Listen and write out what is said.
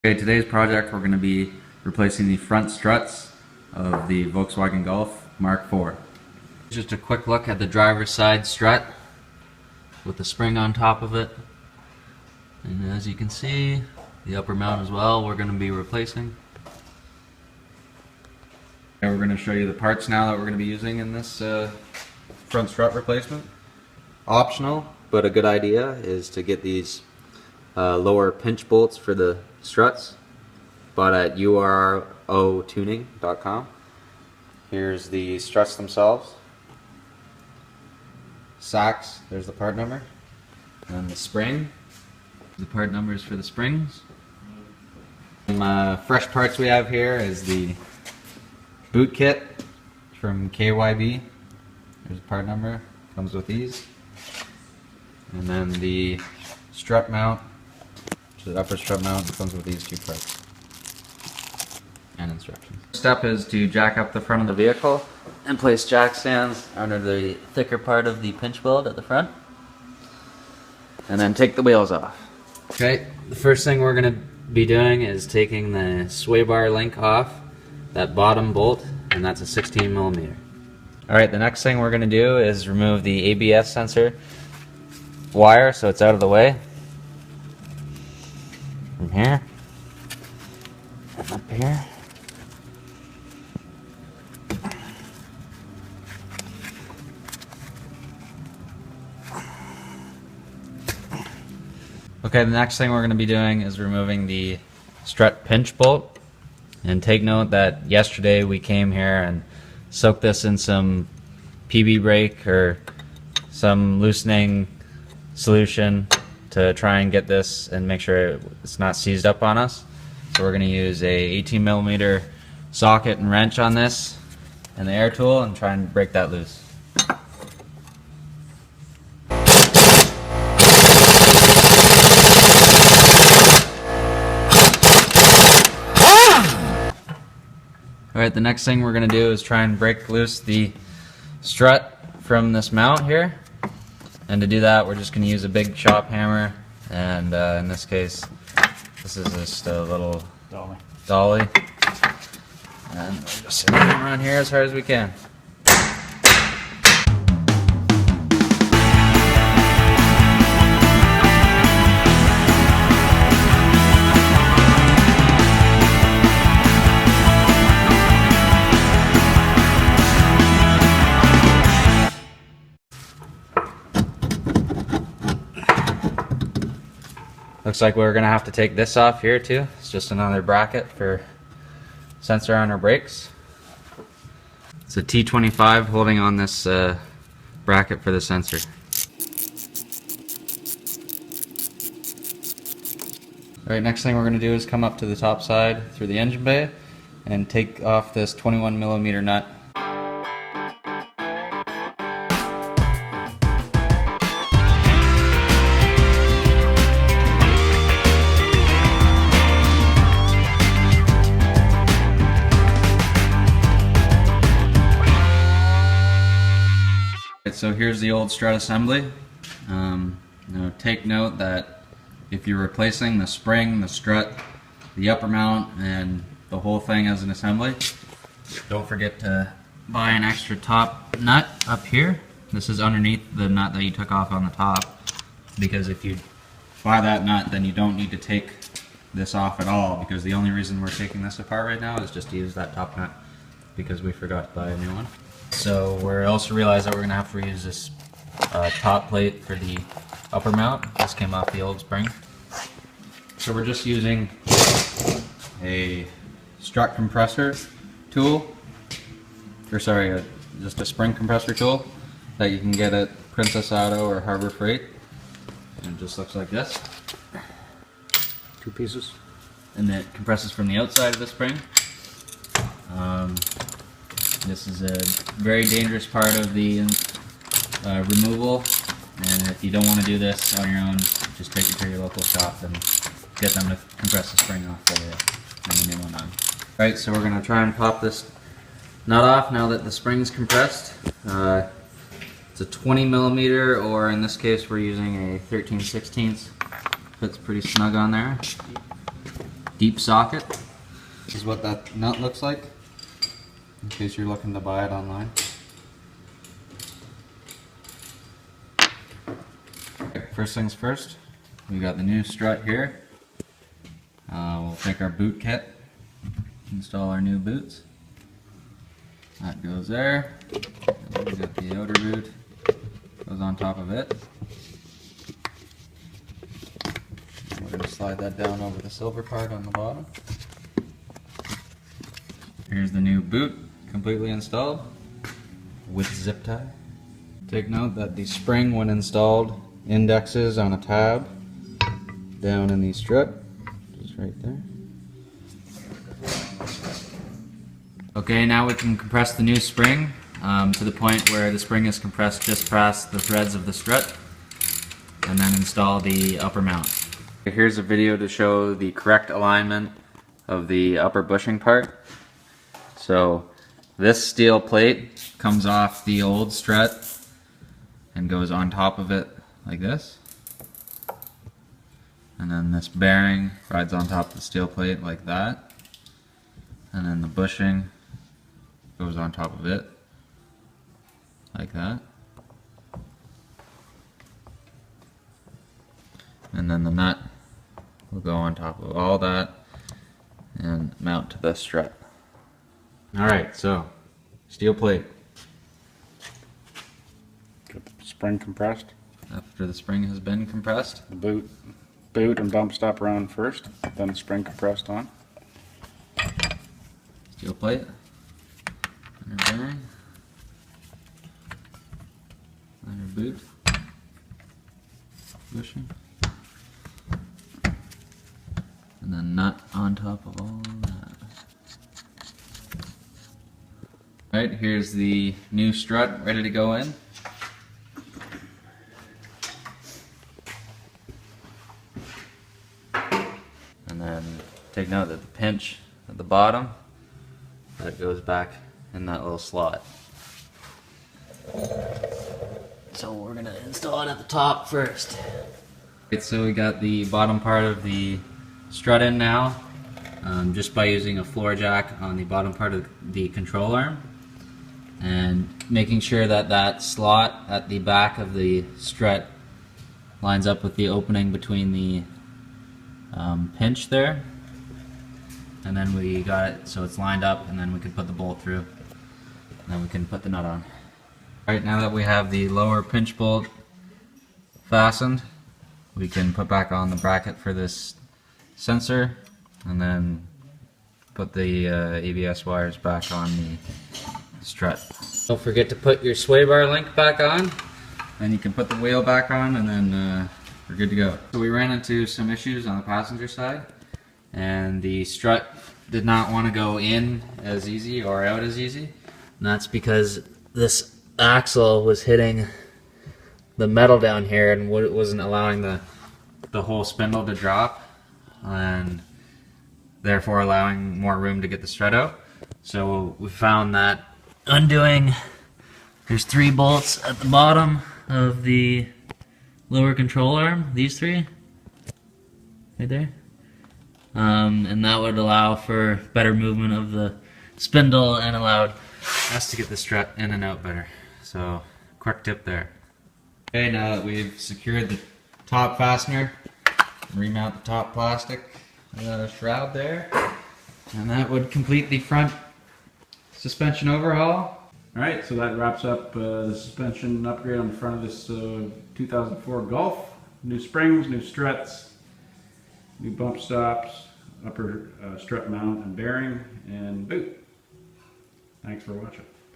Okay, today's project we're going to be replacing the front struts of the Volkswagen Golf Mark IV. Just a quick look at the driver's side strut with the spring on top of it. And as you can see, the upper mount as well we're going to be replacing. And we're going to show you the parts now that we're going to be using in this front strut replacement. Optional, but a good idea is to get these lower pinch bolts for the struts, bought at urotuning.com. Here's the struts themselves. Sacks, there's the part number. And the spring, the part numbers for the springs. Some fresh parts we have here is the boot kit from KYB. There's a part number, comes with these. And then the strut mount, the upper strut mount, comes with these two parts and instructions. Step is to jack up the front of the vehicle and place jack stands under the thicker part of the pinch bolt at the front, and then take the wheels off. Okay, the first thing we're going to be doing is taking the sway bar link off that bottom bolt, and that's a 16 millimeter. Alright, the next thing we're going to do is remove the ABS sensor wire so it's out of the way. From here and up here. Okay, the next thing we're going to be doing is removing the strut pinch bolt. And take note that yesterday we came here and soaked this in some PB brake or some loosening solution to try and get this and make sure it's not seized up on us. So we're going to use a 18 millimeter socket and wrench on this and the air tool and try and break that loose. Alright, the next thing we're going to do is try and break loose the strut from this mount here. And to do that, we're just going to use a big shop hammer, and in this case, this is just a little dolly. And we're just going to come around here as hard as we can. Looks like we're going to have to take this off here too. It's just another bracket for sensor on our brakes. It's a T25 holding on this bracket for the sensor. Alright, next thing we're going to do is come up to the top side through the engine bay and take off this 21 millimeter nut. So here's the old strut assembly. Take note that if you're replacing the spring, the strut, the upper mount, and the whole thing as an assembly, don't forget to buy an extra top nut up here. This is underneath the nut that you took off on the top, because if you buy that nut, then you don't need to take this off at all, because the only reason we're taking this apart right now is just to use that top nut, because we forgot to buy a new one. So we also realized that we're going to have to reuse this top plate for the upper mount. This came off the old spring. So we're just using a strut compressor tool, or sorry, just a spring compressor tool that you can get at Princess Auto or Harbor Freight. And it just looks like this. Two pieces. And it compresses from the outside of the spring. This is a very dangerous part of the removal, and if you don't want to do this on your own, just take it to your local shop and get them to compress the spring off for you and the new one on. Alright, so we're going to try and pop this nut off now that the spring's compressed. It's a 20 millimeter, or in this case we're using a 13/16. Fits pretty snug on there. deep socket. This is what that nut looks like, in case you're looking to buy it online. First things first, we got the new strut here. We'll take our boot kit, install our new boots. That goes there. And we got the outer boot, goes on top of it. And we're going to slide that down over the silver part on the bottom. Here's the new boot, completely installed with zip tie. Take note that the spring, when installed, indexes on a tab down in the strut, just right there. Okay, now we can compress the new spring to the point where the spring is compressed just past the threads of the strut, and then install the upper mount. Here's a video to show the correct alignment of the upper bushing part. So this steel plate comes off the old strut and goes on top of it like this. And then this bearing rides on top of the steel plate like that. And then the bushing goes on top of it like that. And then the nut will go on top of all that and mount to the strut. Alright, so steel plate. Get the spring compressed. After the spring has been compressed, The boot and bump stop around first, then the spring compressed on. steel plate, inner bearing, inner boot, bushing, and then nut on top of all that. Alright, here's the new strut ready to go in. And then take note that the pinch at the bottom, that goes back in that little slot. So we're gonna install it at the top first. Right, so we got the bottom part of the strut in now, just by using a floor jack on the bottom part of the control arm, and making sure that that slot at the back of the strut lines up with the opening between the pinch there. And then we got it so it's lined up, and then we can put the bolt through, and then we can put the nut on. Alright, now that we have the lower pinch bolt fastened, we can put back on the bracket for this sensor, and then put the ABS wires back on the strut. Don't forget to put your sway bar link back on, then you can put the wheel back on, and then we're good to go. So we ran into some issues on the passenger side, and the strut did not want to go in as easy or out as easy. And that's because this axle was hitting the metal down here and wasn't allowing the whole spindle to drop, and therefore allowing more room to get the strut out. So we found that undoing, there's 3 bolts at the bottom of the lower control arm, these 3 right there, and that would allow for better movement of the spindle and allowed us to get the strut in and out better. So quick tip there. Okay, now that we've secured the top fastener, remount the top plastic shroud there, and that would complete the front suspension overhaul. Alright, so that wraps up the suspension upgrade on the front of this 2004 Golf. New springs, new struts, new bump stops, upper strut mount and bearing, and boot. Thanks for watching.